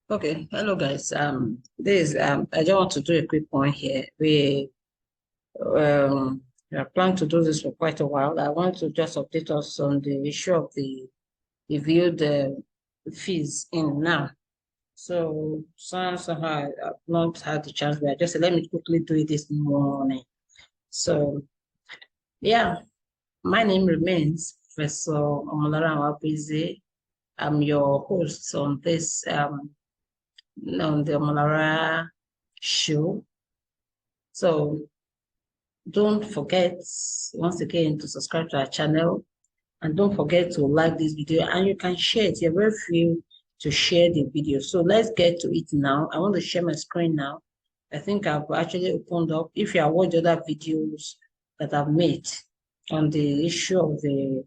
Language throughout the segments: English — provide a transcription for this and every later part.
Okay, hello guys. This I just want to do a quick point here. We are planning to do this for quite a while. I want to just update us on the issue of the reviewed fees in now. So somehow I've not had the chance, but I just said, let me quickly do it this morning. So yeah, my name remains Professor Omolara Wabizi. I'm your host on this on the Omolara show. So don't forget once again to subscribe to our channel, and don't forget to like this video, and you can share it. You're very free to share the video. So let's get to it now. I want to share my screen now. I think I've actually opened up. If you have watched other videos that I've made on the issue of the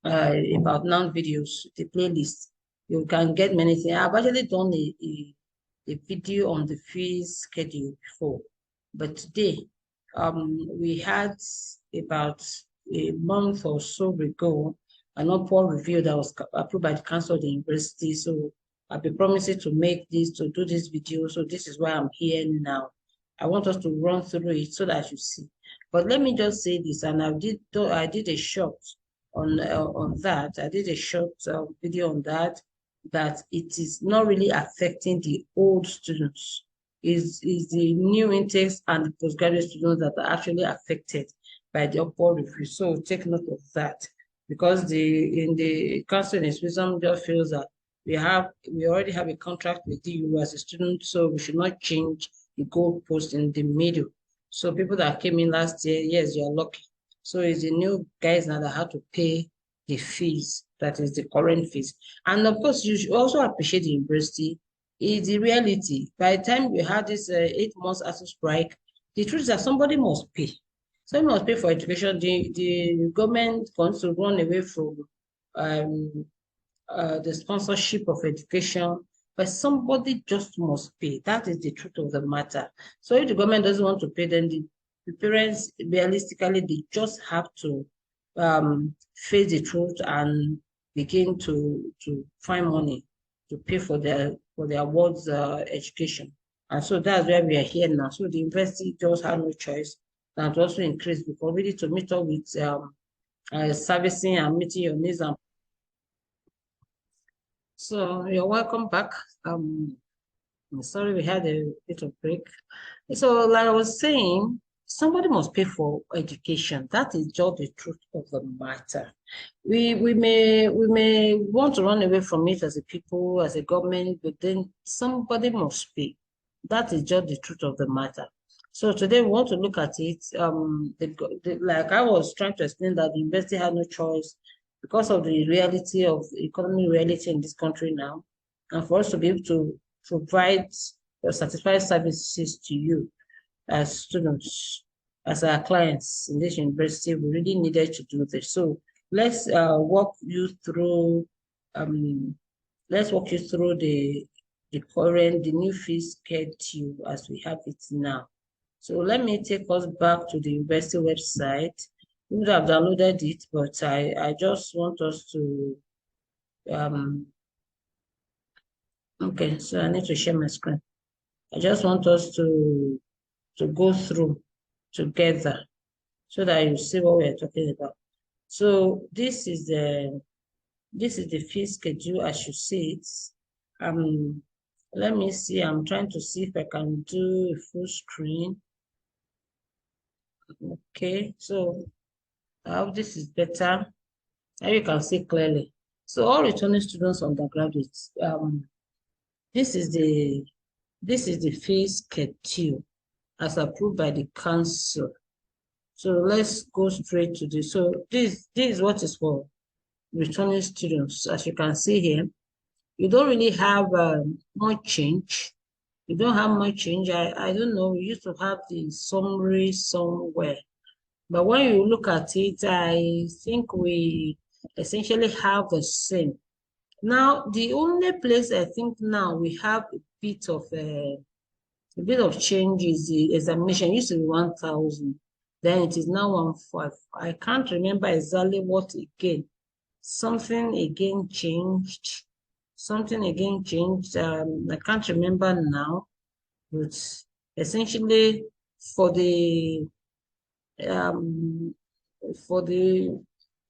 about NOUN videos, the playlist, you can get many things. I've actually done a video on the fees schedule before, but today we had about a month or so ago an upward review that was approved by the council of the university. So I've been promising to do this video. So this is why I'm here now. I want us to run through it so that you see. But let me just say this, and I did a short on that. I did a short video on that it is not really affecting the old students. Is the new intakes and the postgraduate students that are actually affected by the upward review. So take note of that, because in the council in wisdom just feels that we already have a contract with you as a student, so we should not change the goalpost in the middle. So people that came in last year, yes, you're lucky. So it's the new guys now that have to pay the fees, that is the current fees. And of course, you should also appreciate the university. Is the reality. By the time we had this 8 months after strike, the truth is that somebody must pay. Somebody must pay for education. The government wants to run away from the sponsorship of education, but somebody just must pay. That is the truth of the matter. So if the government doesn't want to pay, then the parents, realistically, they just have to face the truth and begin to find money to pay for their wards education. And so that's where we are here now. So the university just had no choice than to also increase, because we need to meet up with servicing and meeting your needs. And so you're welcome back. Sorry, we had a bit of break. So like I was saying, somebody must pay for education. That is just the truth of the matter. We may want to run away from it as a people, as a government, but then somebody must pay. That is just the truth of the matter. So today we want to look at it. Like I was trying to explain, that the university had no choice because of the reality of economic reality in this country now, and for us to be able to provide or satisfy services to you as students, as our clients in this university, we really needed to do this. So let's walk you through. Let's walk you through the new fee schedule as we have it now. So let me take us back to the university website. You would have downloaded it, but I just want us to okay, so I need to share my screen. I just want us to go through together so that you see what we're talking about. So this is the fee schedule as you see it. Let me see. I'm trying to see if I can do a full screen. Okay, so I hope this is better. Now you can see clearly. So all returning students, undergraduates, this is the fee schedule as approved by the council. So let's go straight to this. So this is what is for returning students. As you can see here, you don't really have much change. You don't have much change. I don't know. We used to have the summary somewhere. But when you look at it, I think we essentially have the same. Now, the only place I think now we have a bit of change is the examination. It used to be 1,000. Then it is now 1.5. I can't remember exactly what again. Something again changed. Something again changed. I can't remember now. But essentially, for the um, for the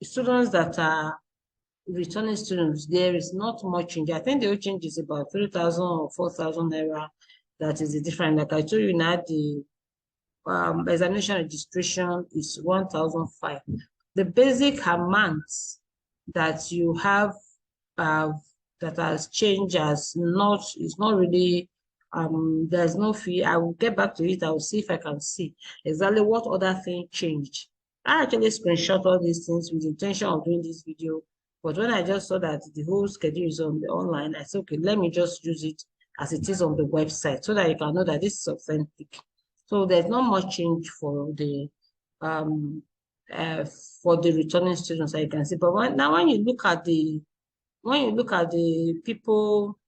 students that are returning students, there is not much change. I think the only change is about 3,000 or 4,000 naira. That is the difference. Like I told you now, the examination registration is 1,005. The basic amount that you have uh, that has changed as not is not really there's no fee. I will get back to it. I will see if I can see exactly what other thing changed. I actually screenshot all these things with the intention of doing this video, but when I just saw that the whole schedule is on the online, I said, okay, let me just use it as it is on the website so that you can know that this is authentic. So there's not much change um for the returning students, I can see. But now when you look at the people,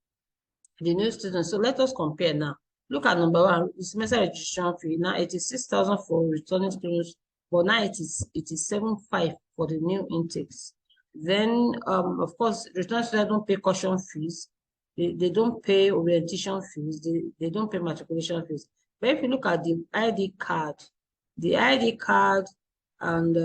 the new students, so let us compare now. Look at number one, the semester registration fee. Now 86,000 for returning students, but now it is 7.5 for the new intakes. Then of course returning students don't pay caution fees, they don't pay orientation fees, they don't pay matriculation fees. But if you look at the ID card and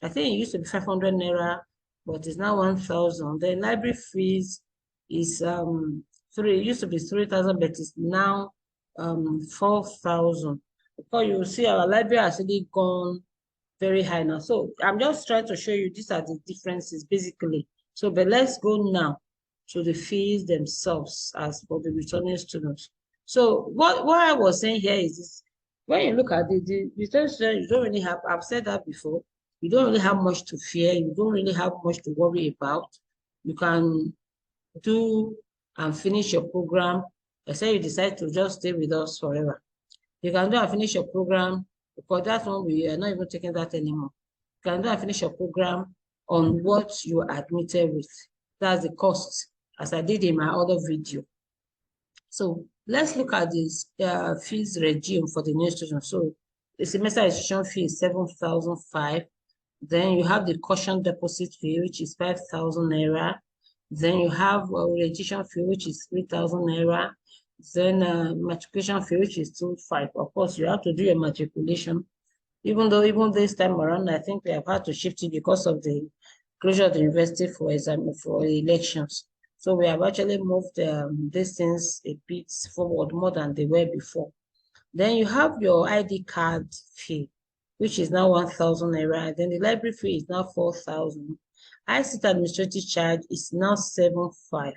I think it used to be 500 naira, but it's now 1,000. The library fees is it used to be 3,000, but it's now 4,000. Because you see our library has really gone very high now. So I'm just trying to show you these are the differences basically. So but let's go now to the fees themselves as for the returning students. So what I was saying here is this: when you look at the returning students, you don't really have, I've said that before, you don't really have much to fear, you don't really have much to worry about. You can do and finish your program. I say you decide to just stay with us forever. You can do and finish your program, because that one we are not even taking that anymore. You can do and finish your program on what you are admitted with. That's the cost, as I did in my other video. So let's look at this fees regime for the new student. So the semester registration fee is 7,500. Then you have the caution deposit fee, which is 5,000 naira. Then you have registration fee, which is 3,000 naira. Then matriculation fee, which is 2,500. Of course, you have to do your matriculation. Even this time around, I think we have had to shift it because of the closure of the university for elections. So we have actually moved these things a bit forward more than they were before. Then you have your ID card fee, which is now 1,000 naira. Then the library fee is now 4,000. ICT administrative charge is now 7.5.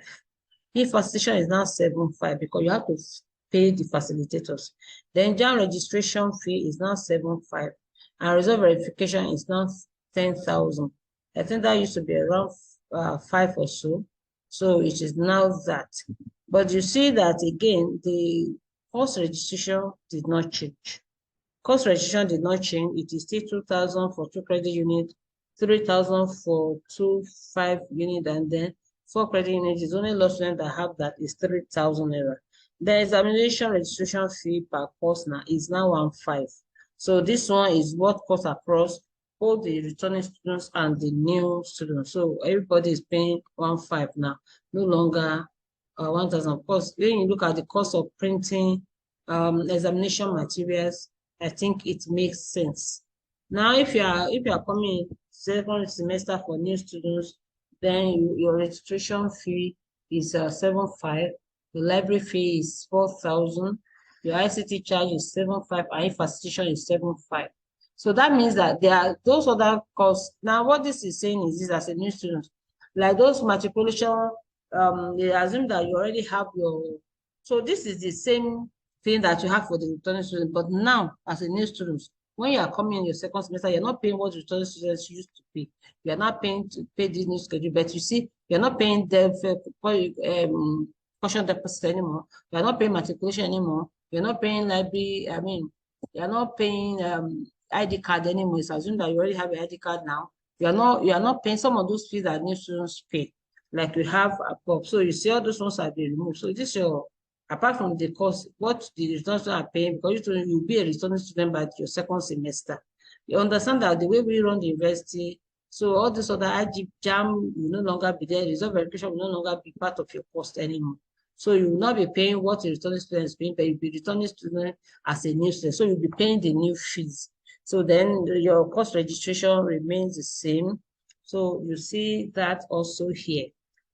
E-facilitation is now 7.5 because you have to pay the facilitators. Then JAM registration fee is now 7.5, and result verification is now 10,000. I think that used to be around 5 or so. So it is now that. But you see that again, the course registration did not change. Course registration did not change. It is still 2,000 for 2 credit units, 3,000 for 2 5 units, and then 4 credit units. Is only law students that have that is 3,000 naira. The examination registration fee per course now is now 1.5. So this one is what costs across both the returning students and the new students. So everybody is paying 1.5 now, no longer 1,000. Of course, when you look at the cost of printing examination materials, I think it makes sense. Now, if you are coming second semester for new students, then your registration fee is 7.5. The library fee is 4,000. Your ICT charge is 7.5, and facilitation is 7.5. So that means that there are those other costs. Now, what this is saying is this: as a new student, like those matriculation, they assume that you already have your. So this is the same thing that you have for the returning student, but now as a new student, when you are coming in your second semester, you're not paying what returning students used to pay. You're not paying to pay this new schedule, but you see, you're not paying caution deposit anymore. You're not paying matriculation anymore. You're not paying library. You're not paying ID card anymore. It's assumed that you already have your ID card now. You are not paying some of those fees that new students pay, like we have above. So you see all those ones have been removed. So this is your apart from the course, what the return students are paying, because you'll be a returning student by your second semester. You understand that the way we run the university, so all this other IGP jam will no longer be there, result verification will no longer be part of your cost anymore. So you will not be paying what a returning student is paying, but you'll be returning student as a new student. So you'll be paying the new fees. So then your course registration remains the same. So you see that also here.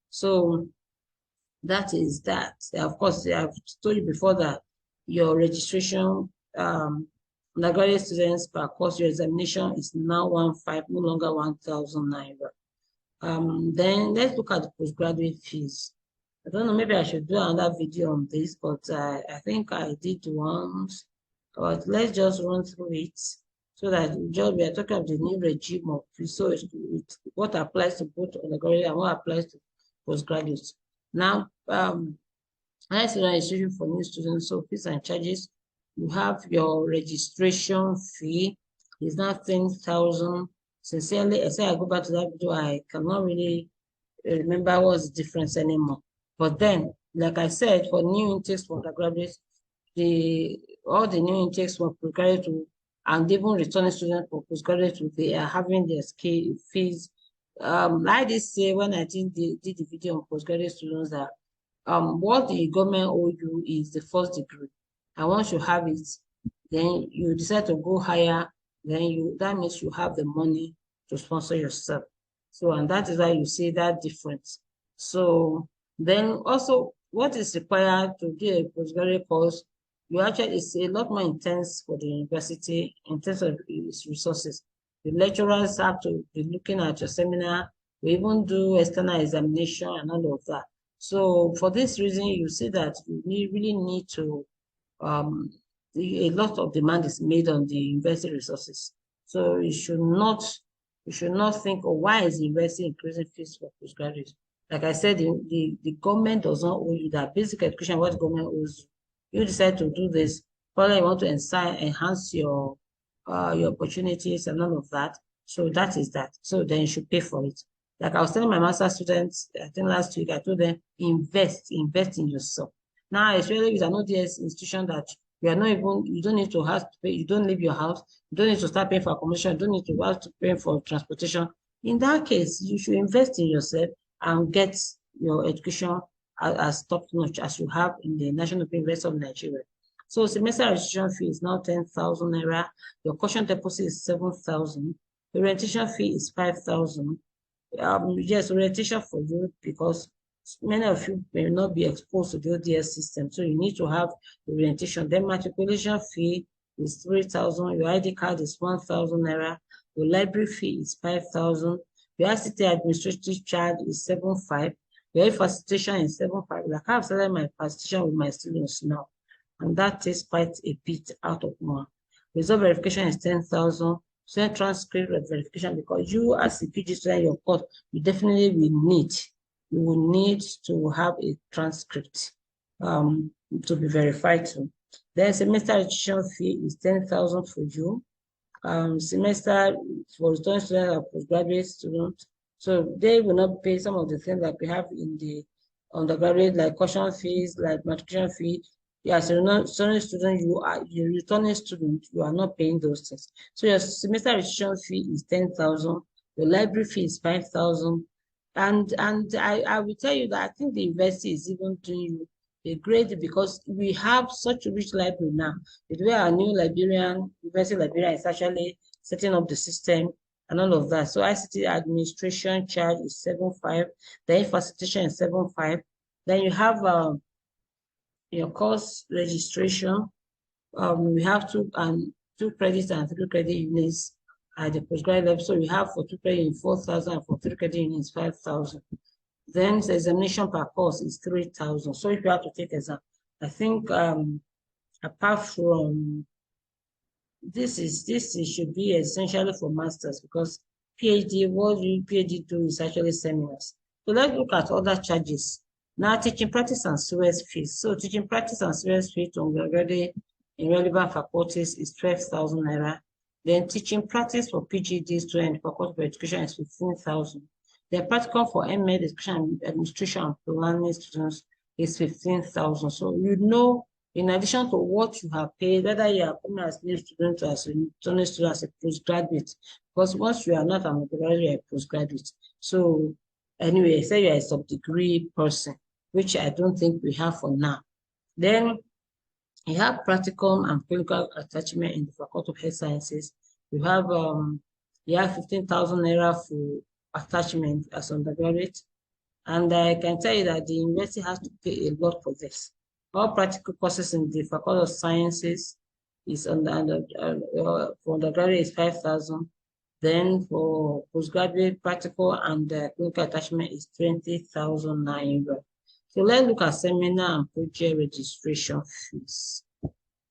So that is that. Of course, I've told you before that your registration, undergraduate students per course, your examination is now 1,500, no longer 1,000 naira. Then let's look at the postgraduate fees. I don't know, maybe I should do another video on this, but I think I did once. But let's just run through it so that we are talking of the new regime of fees. So what applies to both undergraduate and what applies to postgraduates. Now, registration for new students, so fees and charges. You have your registration fee is now 10,000. Sincerely, as I go back to that video, I cannot really remember what's the difference anymore. But then, like I said, for new intakes for undergraduates, all the new intakes for postgraduate and even returning students for postgraduate, they are having their fees. I did say when I did the video on postgraduate students that what the government owe you is the first degree, and once you have it, then you decide to go higher, then that means you have the money to sponsor yourself. So, and that is why you see that difference. So then also what is required to do a postgraduate course, it's a lot more intense for the university in terms of its resources. The lecturers have to be looking at your seminar. We even do external examination and all of that. So for this reason, you see that you really need to, a lot of demand is made on the university resources. So you should not think, oh, why is the university increasing fees for postgraduates? Like I said, the government does not owe you that. Basic education, what the government owes you. You decide to do this, probably you want to enhance your opportunities and all of that. So that is that. So then you should pay for it. Like I was telling my master students, I think last week, I told them, invest in yourself. Now, especially with an ODS institution that you don't need to have to pay, you don't leave your house, you don't need to start paying for accommodation, you don't need to have to pay for transportation. In that case, you should invest in yourself and get your education as top-notch as you have in the National University of Nigeria. So semester registration fee is now 10,000 naira. Your caution deposit is 7,000. The orientation fee is 5,000. Yes, orientation for you because many of you may not be exposed to the ODS system, so you need to have orientation. Then matriculation fee is 3,000. Your ID card is 1,000 naira. Your library fee is 5,000. Your ICT administrative charge is 7,500. Your facilitation is 7,500. Like I've started my facilitation with my students now, and that takes quite a bit out of more. Result verification is 10,000. Student transcript verification, because you as a PG student, your course, you definitely will need to have a transcript to be verified to. Then semester registration fee is 10,000 for you. Semester for returning students or postgraduate students, so they will not pay some of the things that we have in the undergraduate, like caution fees, like matriculation fee. Yes, you're not returning student, you're returning student, you are not paying those things. So your semester registration fee is 10,000, your library fee is 5,000. And I will tell you that I think the university is even doing you a great, because we have such a rich library now. The way our new university librarian is actually setting up the system and all of that. So ICT administration charge is 7,500, the facilitation is 7,500. Then you have your course registration. We have two credits and 3 credit units at the postgraduate level. So we have for 2 credit units 4,000 and for 3 credit units 5,000. Then the examination per course is 3,000. So if you have to take exam, I think apart from this should be essentially for masters, because PhD, what you PhD do is actually seminars. So let's look at other charges. Now, teaching practice and serious fees. So teaching practice and serious fees to undergraduate in relevant faculties is 12,000 naira. Then teaching practice for PhD students for Faculty of Education is 15,000. The practical for MA Education Administration and Planning students is 15,000. So you know, in addition to what you have paid, whether you are coming as new student or as a returning student, as a postgraduate, because once you are not an undergraduate, you are a postgraduate. So anyway, say you are a sub-degree person, which I don't think we have for now. Then you have practical and clinical attachment in the Faculty of Health Sciences. You have 15,000 naira for attachment as undergraduate. And I can tell you that the university has to pay a lot for this. All practical courses in the Faculty of Sciences is for undergraduate is 5,000. Then for postgraduate practical and clinical attachment is 20,000 naira. So let's look at seminar and project registration fees.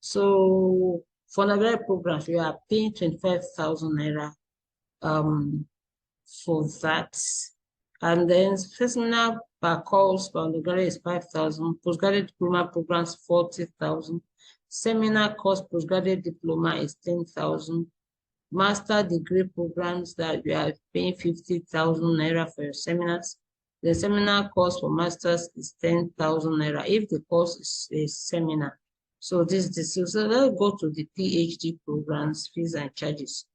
So for undergraduate programs, you are paying 25,000 naira for that. And then seminar per course per undergraduate is 5,000. Postgraduate diploma programs 40,000. Seminar course postgraduate diploma is 10,000. Master degree programs that you are paying 50,000 naira for your seminars. The seminar course for masters is 10,000 naira if the course is a seminar. So so let's go to the PhD programs, fees and charges.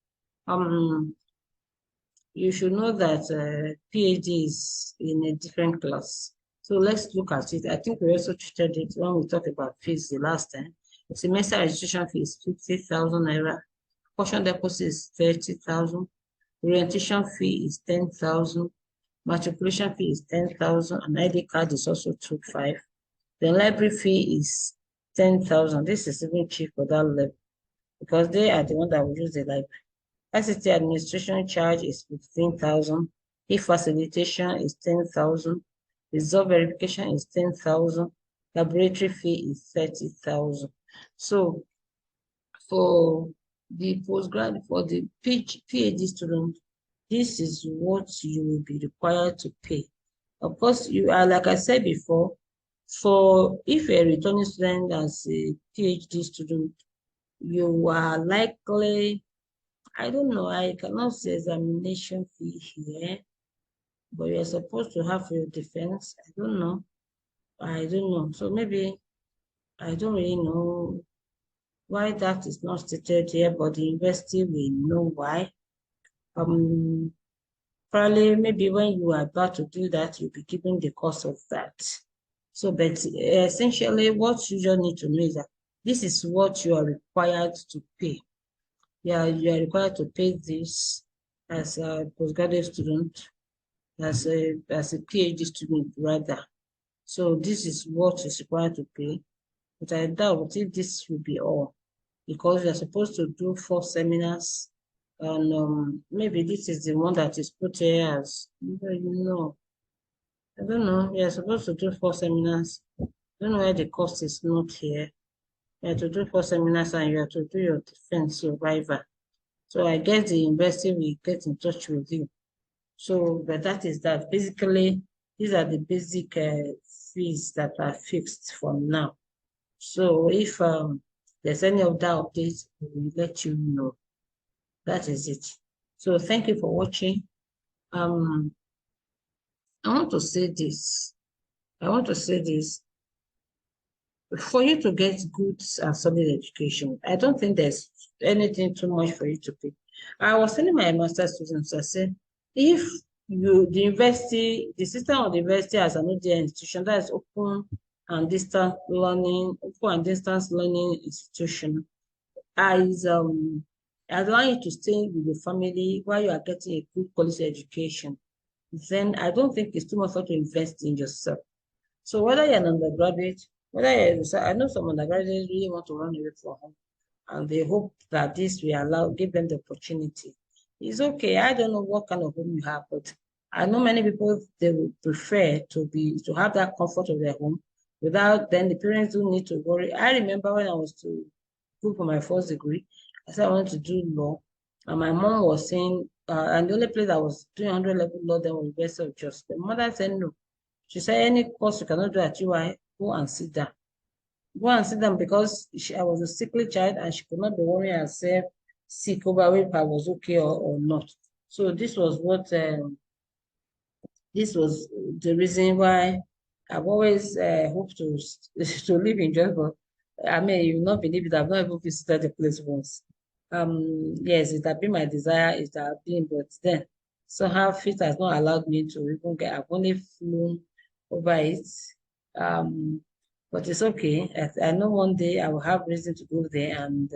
You should know that PhD is in a different class. So let's look at it. I think we also treated it when we talked about fees the last time. Semester registration fee is 50,000 naira. Portion deposit is 30,000. Orientation fee is 10,000. Matriculation fee is 10,000. An ID card is also 2,500. The library fee is 10,000. This is even cheap for that level because they are the one that will use the library. ICT administration charge is 15,000. E-facilitation is 10,000. Result verification is 10,000. Laboratory fee is 30,000. So for the postgrad, for the PhD student, this is what you will be required to pay. Of course, you are, like I said before, for if you're a returning student as a PhD student, you are likely, I don't know, I cannot say examination fee here, but you're supposed to have your defense. I don't know. So maybe I don't really know why that is not stated here, but the university will know why. Probably maybe when you are about to do that, you'll be given the cost of that. So, but essentially what you just need to know is that this is what you are required to pay. Yeah, you are required to pay this as a postgraduate student, as a PhD student rather. So this is what is required to pay. But I doubt if this will be all, because you're supposed to do 4 seminars, and maybe this is the one that is put here as, I don't know. You're supposed to do 4 seminars. I don't know why the cost is not here. You have to do 4 seminars and you have to do your defense, your viva. So I guess the university will get in touch with you. So, but that is that. Basically, these are the basic fees that are fixed for now. So if there's any of that update, we will let you know. That is it. So thank you for watching. I want to say this. For you to get good and solid education, I don't think there's anything too much for you to pay. I was telling my master students, I said, if the system of the university has an ODI institution that is open and distance learning institution, is allowing you to stay with the family while you are getting a good quality education, then I don't think it's too much to invest in yourself. So whether you're an undergraduate, I know some undergraduates really want to run away from home, and they hope that this will give them the opportunity. It's okay. I don't know what kind of home you have, but I know many people, they would prefer to have that comfort of their home without, then the parents don't need to worry. I remember when I was to go for my first degree, I said I wanted to do law, and my mom was saying, and the only place I was doing 100 level law then was University of Jos. The mother said no. She said any course you cannot do at UI, go and sit down. Go and sit down because I was a sickly child and she could not be worrying herself sick over if I was okay or not. So this was the reason why I've always hoped to to live in Jos, but I mean, you will not believe it. I've not even visited the place once. Yes, it had been my desire. It had been, but then somehow fate has not allowed me to even get. I've only flown over it. Um, but it's okay. I know one day I will have reason to go there and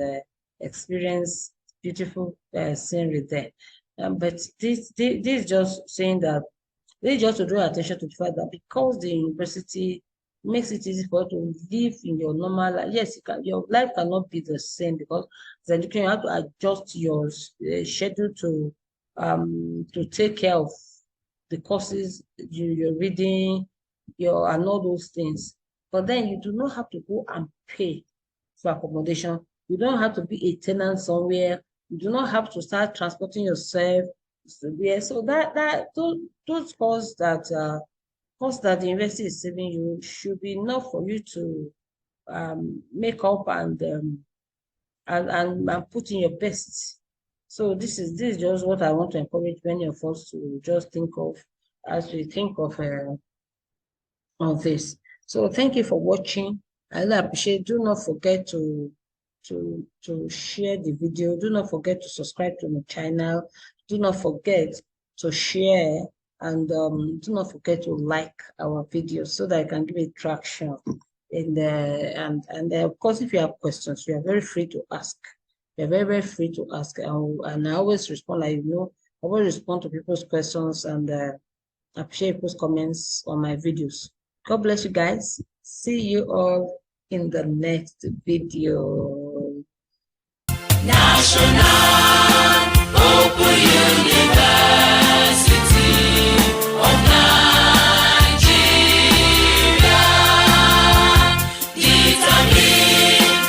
experience beautiful scenery there. But this is just saying that this is just to draw attention to the fact that because the university makes it easy for you to live in your normal life. Yes, your life cannot be the same because as an education, you have to adjust your schedule to take care of the courses you're reading, and all those things. But then you do not have to go and pay for accommodation. You don't have to be a tenant somewhere. You do not have to start transporting yourself somewhere. So those costs that the university is saving you should be enough for you to make up and put in your best. So this is just what I want to encourage many of us to just think of as we think of this. So thank you for watching. I really appreciate. Do not forget to share the video. Do not forget to subscribe to my channel. Do not forget to share and do not forget to like our videos so that I can give it traction. And of course, if you have questions, you are very free to ask. You're very free to ask, and I always respond. Like I always respond to people's questions and appreciate people's comments on my videos. God bless you guys. See you all in the next video. National